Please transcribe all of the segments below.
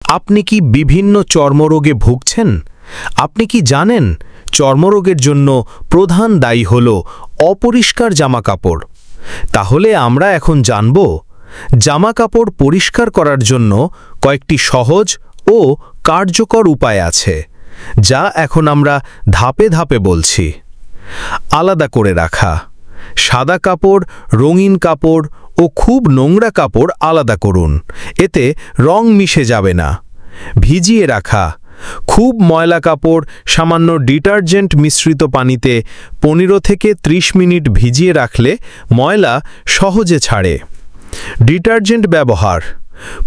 আপনি কি বিভিন্ন চর্মরোগে ভুগছেন? আপনি কি জানেন চর্মরোগের জন্য প্রধান দায়ী হল অপরিষ্কার জামাকাপড়? তাহলে আমরা এখন জানব জামাকাপড় পরিষ্কার করার জন্য কয়েকটি সহজ ও কার্যকর উপায় আছে, যা এখন আমরা ধাপে ধাপে বলছি। আলাদা করে রাখা। সাদা কাপড়, রঙিন কাপড় ও খুব নোংরা কাপড় আলাদা করুন, এতে রং মিশে যাবে না। ভিজিয়ে রাখা। খুব ময়লা কাপড় সামান্য ডিটারজেন্ট মিশ্রিত পানিতে 15 থেকে 30 মিনিট ভিজিয়ে রাখলে ময়লা সহজে ছাড়ে। ডিটারজেন্ট ব্যবহার।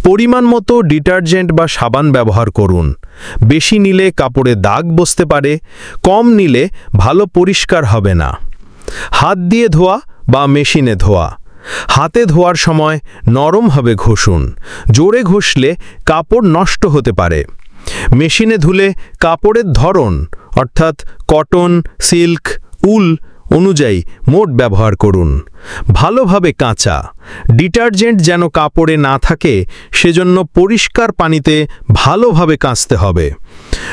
পরিমাণ মতো ডিটারজেন্ট বা সাবান ব্যবহার করুন। বেশি নিলে কাপড়ে দাগ বসতে পারে, কম নিলে ভালো পরিষ্কার হবে না। হাত দিয়ে ধোয়া বা মেশিনে ধোয়া। হাতে ধোয়ার সময় নরমভাবে ঘষুন, জোরে ঘষলে কাপড় নষ্ট হতে পারে। মেশিনে ধুলে কাপড়ের ধরন অর্থাৎ কটন, সিল্ক, উল অনুযায়ী মোট ব্যবহার করুন। ভালোভাবে কাঁচা। ডিটারজেন্ট যেন কাপড়ে না থাকে সেজন্য পরিষ্কার পানিতে ভালোভাবে কাচতে হবে।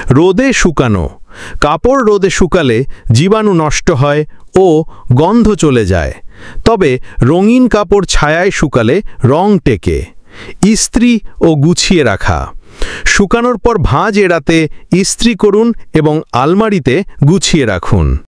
রোদে শুকানো। কাপড় রোদে শুকালে জীবাণু নষ্ট হয় ও গন্ধ চলে যায়, তবে রঙিন কাপড় ছায়ায় শুকালে রং টেকে। ইস্ত্রি ও গুছিয়ে রাখা। শুকানোর পর ভাঁজ এড়াতে ইস্ত্রি করুন এবং আলমারিতে গুছিয়ে রাখুন।